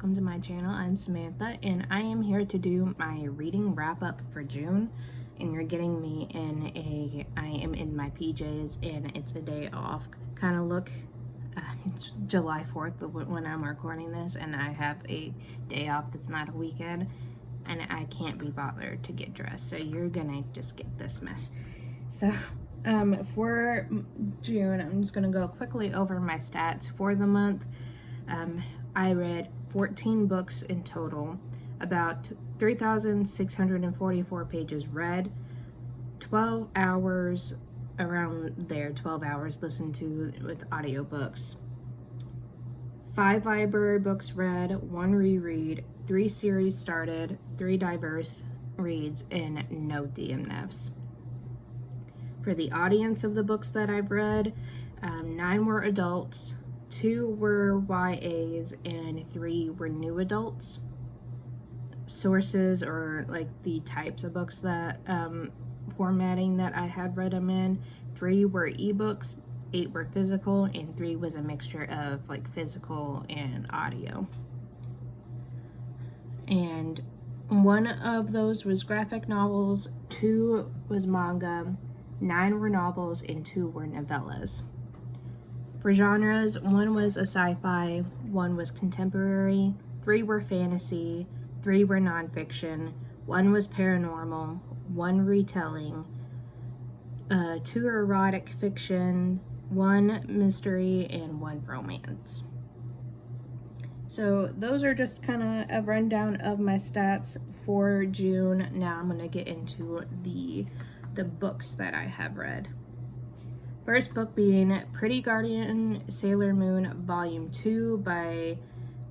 welcome to my channel. I'm Samantha and I am here to do my reading wrap up for June, and you're getting me in I am in my PJs and it's a day off kind of look. It's July 4th when I'm recording this, and I have a day off that's not a weekend and I can't be bothered to get dressed, so you're gonna just get this mess. So for June, I'm just gonna go quickly over my stats for the month. I read 14 books in total, about 3,644 pages read, 12 hours, around there, 12 hours listened to with audiobooks, 5 library books read, 1 reread, 3 series started, 3 diverse reads, and no DNFs. For the audience of the books that I've read, 9 were adults, 2 were YAs, and 3 were new adults. Sources, or like the types of books that formatting that I had read them in, 3 were ebooks, 8 were physical, and 3 was a mixture of like physical and audio. And 1 of those was graphic novels, 2 was manga, 9 were novels, and 2 were novellas. For genres, 1 was a sci-fi, 1 was contemporary, 3 were fantasy, 3 were nonfiction, 1 was paranormal, 1 retelling, 2 erotic fiction, 1 mystery, and 1 romance. So those are just kind of a rundown of my stats for June. Now I'm going to get into the books that I have read. First book being Pretty Guardian Sailor Moon Volume 2 by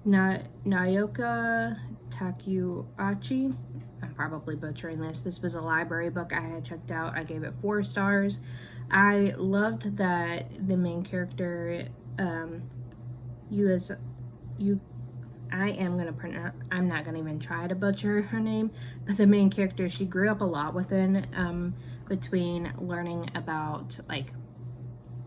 Naoka Takeuchi. I'm probably butchering this. This was a library book I had checked out. I gave it 4 stars. I loved that the main character, I'm not gonna even try to butcher her name, but the main character, she grew up a lot within, between learning about like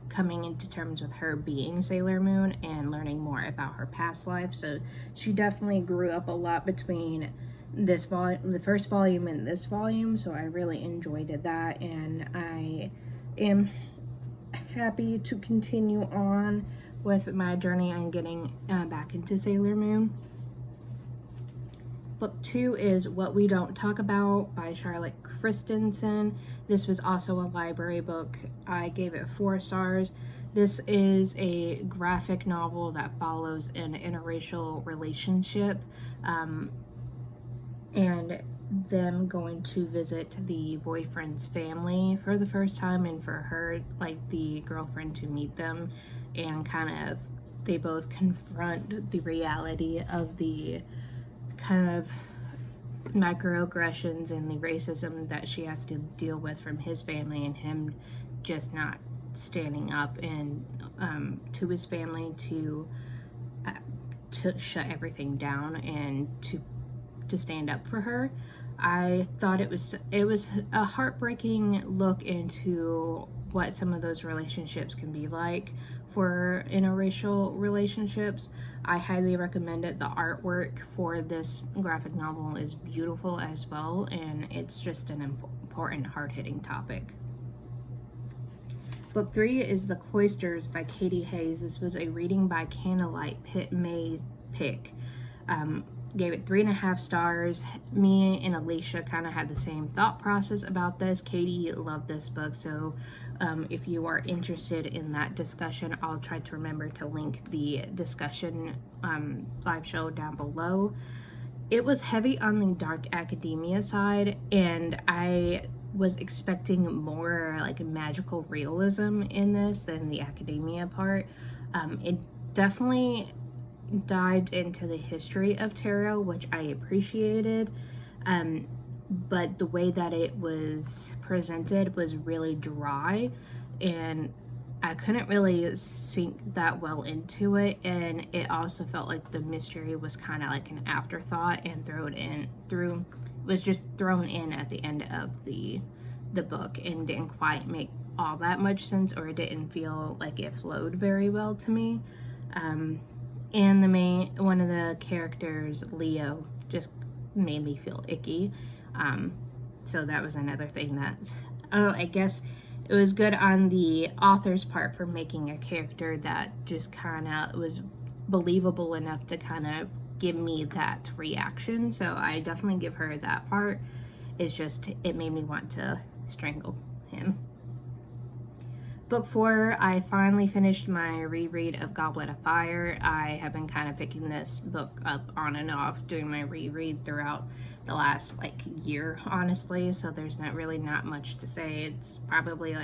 coming into terms with her being Sailor Moon and learning more about her past life. So she definitely grew up a lot between this volume, the first volume, and this volume. So I really enjoyed that, and I am happy to continue on with my journey on getting back into Sailor Moon. Book 2 is What We Don't Talk About by Charlotte Christensen. This was also a library book. I gave it 4 stars. This is a graphic novel that follows an interracial relationship and them going to visit the boyfriend's family for the first time, and for her, like the girlfriend, to meet them, and kind of they both confront the reality of the kind of microaggressions and the racism that she has to deal with from his family, and him just not standing up and to his family to shut everything down and to stand up for her. I thought it was a heartbreaking look into what some of those relationships can be like for interracial relationships. I highly recommend it. The artwork for this graphic novel is beautiful as well, and it's just an important, hard-hitting topic. Book 3 is The Cloisters by Katie Hayes. This was a reading by Candlelight May Pick. Gave it 3.5 stars. Me and Alicia kind of had the same thought process about this. Katie loved this book, so if you are interested in that discussion, I'll try to remember to link the discussion live show down below. It was heavy on the dark academia side, and I was expecting more like magical realism in this than the academia part. It definitely dived into the history of tarot, which I appreciated, but the way that it was presented was really dry, and I couldn't really sink that well into it, and it also felt like the mystery was kind of like an afterthought and was just thrown in at the end of the book, and didn't quite make all that much sense, or it didn't feel like it flowed very well to me. And one of the characters, Leo, just made me feel icky. So that was another thing that, I guess it was good on the author's part for making a character that just kind of was believable enough to kind of give me that reaction. So I definitely give her that part. It's just, it made me want to strangle him. Book 4, I finally finished my reread of Goblet of Fire. I have been kind of picking this book up on and off, doing my reread throughout the last year, honestly, so there's not much to say. It's probably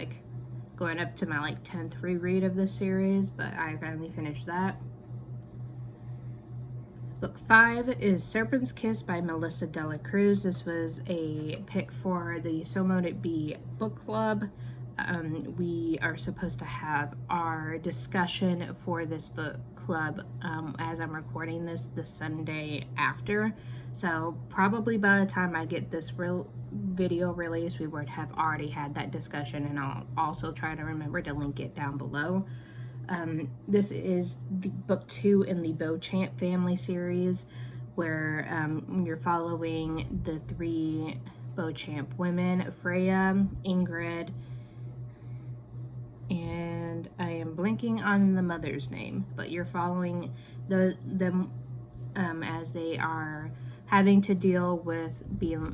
going up to my 10th reread of this series, but I finally finished that. Book 5 is Serpent's Kiss by Melissa Dela Cruz. This was a pick for the So Mote It Be book club. We are supposed to have our discussion for this book club as I'm recording this the Sunday after. So probably by the time I get this video released, we would have already had that discussion, and I'll also try to remember to link it down below. This is the book 2 in the Beauchamp family series, where you're following the 3 Beauchamp women, Freya, Ingrid, and I am blanking on the mother's name, but you're following them as they are having to deal with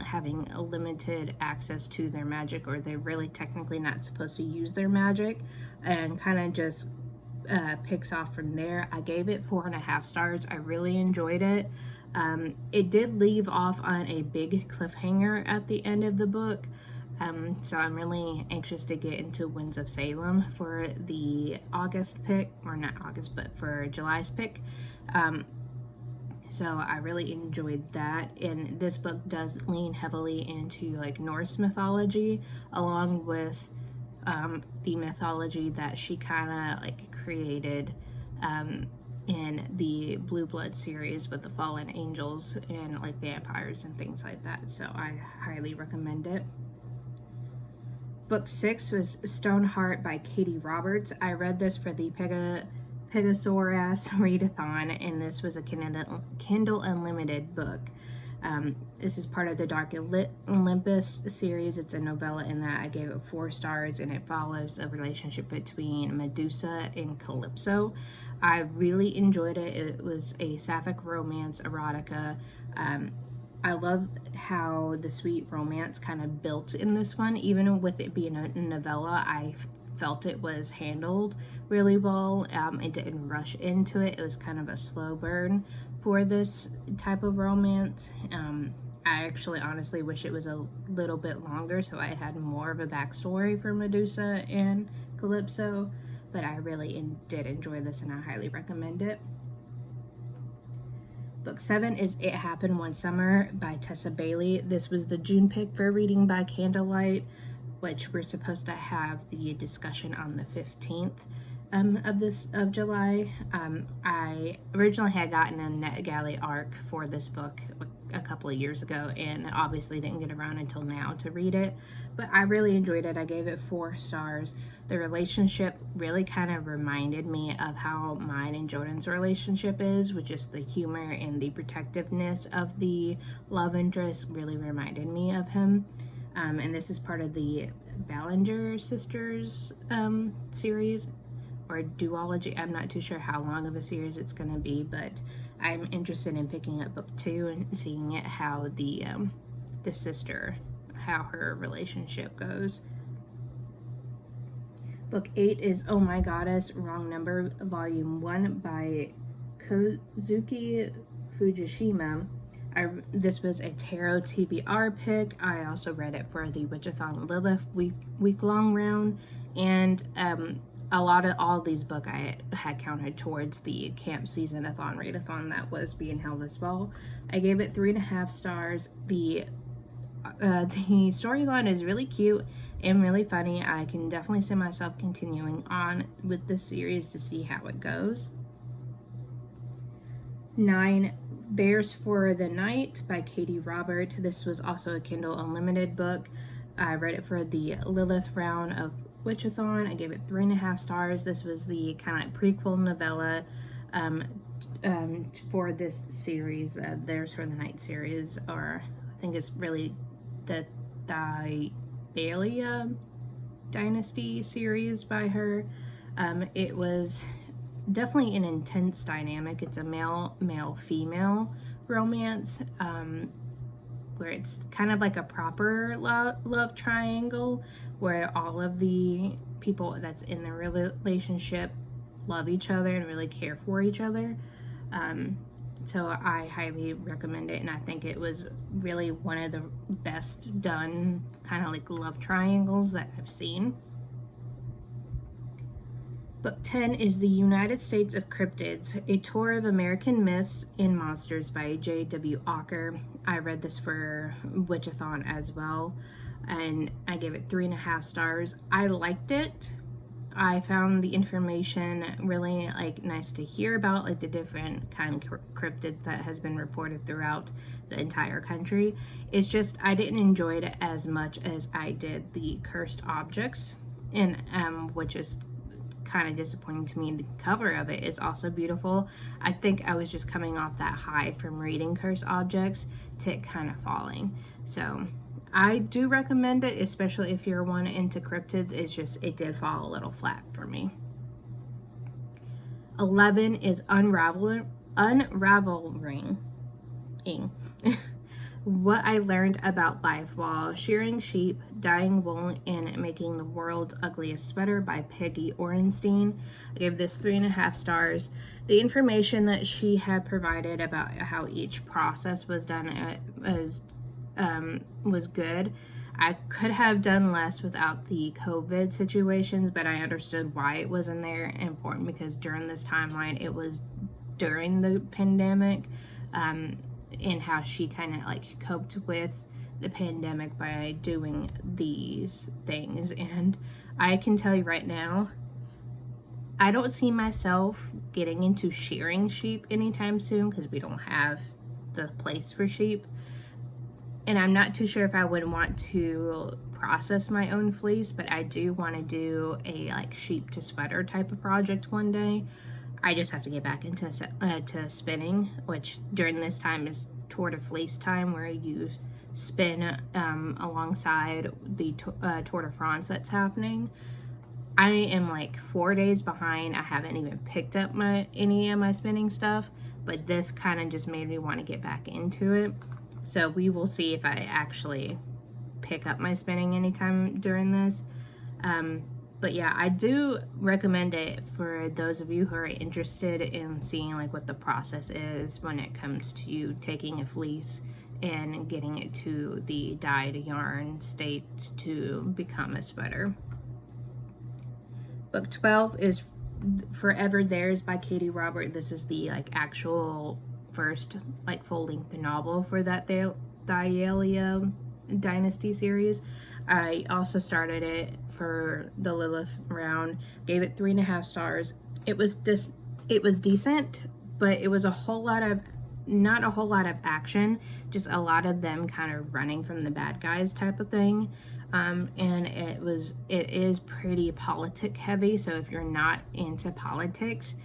having a limited access to their magic, or they're really technically not supposed to use their magic, and kind of just picks off from there. I gave it 4.5 stars. I really enjoyed it. It did leave off on a big cliffhanger at the end of the book. So I'm really anxious to get into Winds of Salem for the August pick, or not August, but for July's pick. So I really enjoyed that, and this book does lean heavily into Norse mythology, along with the mythology that she kind of created in the Blue Blood series with the fallen angels and vampires and things like that. So I highly recommend it. Book 6 was Stoneheart by Katie Roberts. I read this for the Pegasaurus Readathon, and this was a Kindle Unlimited book. This is part of the Dark Olympus series. It's a novella in that. I gave it 4 stars, and it follows a relationship between Medusa and Calypso. I really enjoyed it. It was a sapphic romance erotica. I love how the sweet romance kind of built in this one. Even with it being a novella, I felt it was handled really well. It didn't rush into it. It was kind of a slow burn for this type of romance. I actually honestly wish it was a little bit longer so I had more of a backstory for Medusa and Calypso, but I really did enjoy this, and I highly recommend it. Book 7 is It Happened One Summer by Tessa Bailey. This was the June pick for Reading by Candlelight, which we're supposed to have the discussion on the 15th of July. I originally had gotten a NetGalley arc for this book a couple of years ago, and obviously didn't get around until now to read it, but I really enjoyed it. I gave it 4 stars. The relationship really kind of reminded me of how mine and Jordan's relationship is, with just the humor and the protectiveness of the love interest really reminded me of him. And this is part of the Ballinger sisters series, or duology. I'm not too sure how long of a series it's going to be, but I'm interested in picking up book 2 and seeing it, how the sister, how her relationship goes. Book 8 is Oh My Goddess, Wrong Number, Volume 1 by Kozuki Fujishima. This was a tarot TBR pick. I also read it for the Witchathon Lilith week-long round, and all these books I had counted towards the camp season-a-thon readathon that was being held as well. I gave it 3.5 stars. The storyline is really cute and really funny. I can definitely see myself continuing on with this series to see how it goes. 9, Bears for the Night by Katie Robert. This was also a Kindle Unlimited book. I read it for the Lilith round of Witchathon. I gave it 3.5 stars. This was the kind of prequel novella for this series. Theirs for the Night series, or I think it's really the Thalia Dynasty series by her. It was definitely an intense dynamic. It's a male-female romance, where it's kind of like a proper love triangle, where all of the people that's in the relationship love each other and really care for each other. So I highly recommend it, and I think it was really one of the best done kind of like love triangles that I've seen. Book 10 is The United States of Cryptids, a tour of American myths and monsters by J.W. Ocker. I read this for Witchathon as well, and I gave it 3.5 stars. I liked it. I found the information really like nice to hear about, like the different kind of cryptids that has been reported throughout the entire country. It's just I didn't enjoy it as much as I did the cursed objects, and which is kind of disappointing to me. The cover of it is also beautiful. I think I was just coming off that high from reading cursed objects to it kind of falling. So I do recommend it, especially if you're one into cryptids. It's just, it did fall a little flat for me. 11 is Unraveling. What I learned about life while shearing sheep, dyeing wool, and making the world's ugliest sweater by Peggy Orenstein. I gave this 3.5 stars. The information that she had provided about how each process was done was good. I could have done less without the COVID situations, but I understood why it was in there important, because during this timeline, it was during the pandemic, and how she kind of like coped with the pandemic by doing these things. And I can tell you right now, I don't see myself getting into shearing sheep anytime soon, because we don't have the place for sheep. And I'm not too sure if I would want to process my own fleece, but I do want to do a like sheep to sweater type of project one day. I just have to get back into to spinning, which during this time is Tour de Fleece time, where you spin alongside the Tour de France that's happening. I am like 4 days behind. I haven't even picked up any of my spinning stuff, but this kind of just made me want to get back into it. So we will see if I actually pick up my spinning anytime during this. But yeah, I do recommend it for those of you who are interested in seeing like what the process is when it comes to you taking a fleece and getting it to the dyed yarn state to become a sweater. Book 12 is Forever Theirs by Katie Robert. This is the like actual first like full-length novel for that Thalia Dynasty series. I also started it for the Lilith round, gave it 3.5 stars. It was decent, but it was not a whole lot of action, just a lot of them kind of running from the bad guys type of thing. And it is pretty politic heavy, so if you're not into politics,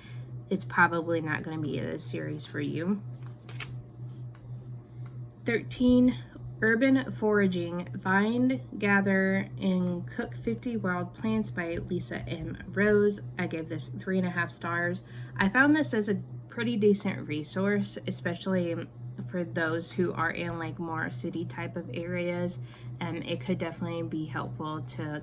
it's probably not going to be a series for you. 13, Urban Foraging, Find, Gather, and Cook 50 Wild Plants by Lisa M. Rose. I gave this 3.5 stars. I found this as a pretty decent resource, especially for those who are in like more city type of areas. It could definitely be helpful to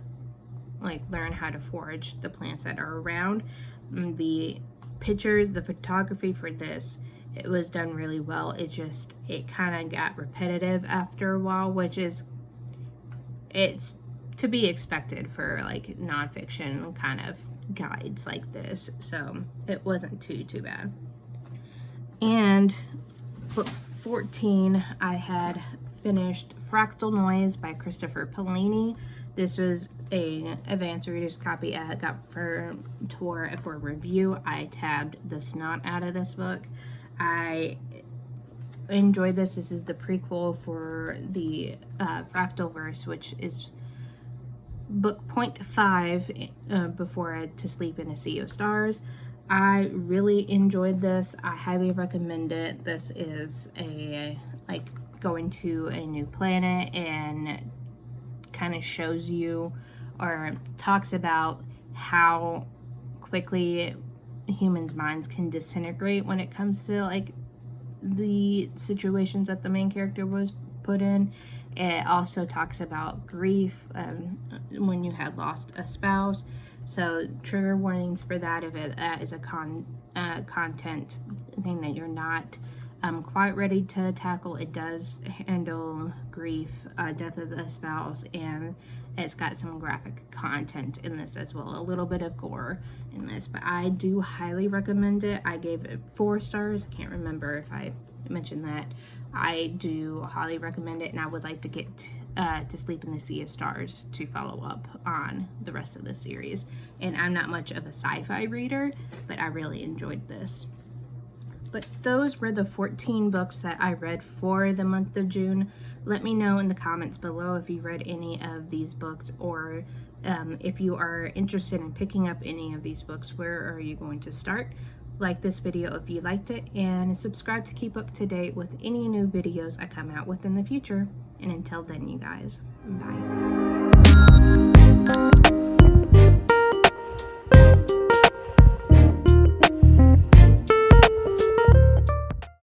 like learn how to forage the plants that are around. The pictures, the photography for this, it was done really well. It kind of got repetitive after a while, which is, it's to be expected for like nonfiction kind of guides like this. So it wasn't too bad. And book 14, I had finished Fractal Noise by Christopher Polini. This was a advanced reader's copy I had got for tour for review. I tabbed the snot out of this book. I enjoyed this. This is the prequel for the Fractalverse, which is book 0.5 before To Sleep in a Sea of Stars. I really enjoyed this. I highly recommend it. This is like going to a new planet and kind of shows you or talks about how quickly humans' minds can disintegrate when it comes to like the situations that the main character was put in. It also talks about grief when you had lost a spouse. So trigger warnings for that if that is a content thing that you're not quite ready to tackle. It does handle grief, death of the spouse, and it's got some graphic content in this as well, a little bit of gore in this, but I do highly recommend it. I gave it 4 stars. I can't remember if I mentioned that. I do highly recommend it, and I would like to get to Sleep in the Sea of Stars to follow up on the rest of the series. And I'm not much of a sci-fi reader, but I really enjoyed this. But those were the 14 books that I read for the month of June. Let me know in the comments below if you read any of these books, or if you are interested in picking up any of these books. Where are you going to start? Like this video if you liked it, and subscribe to keep up to date with any new videos I come out with in the future. And until then, you guys, bye.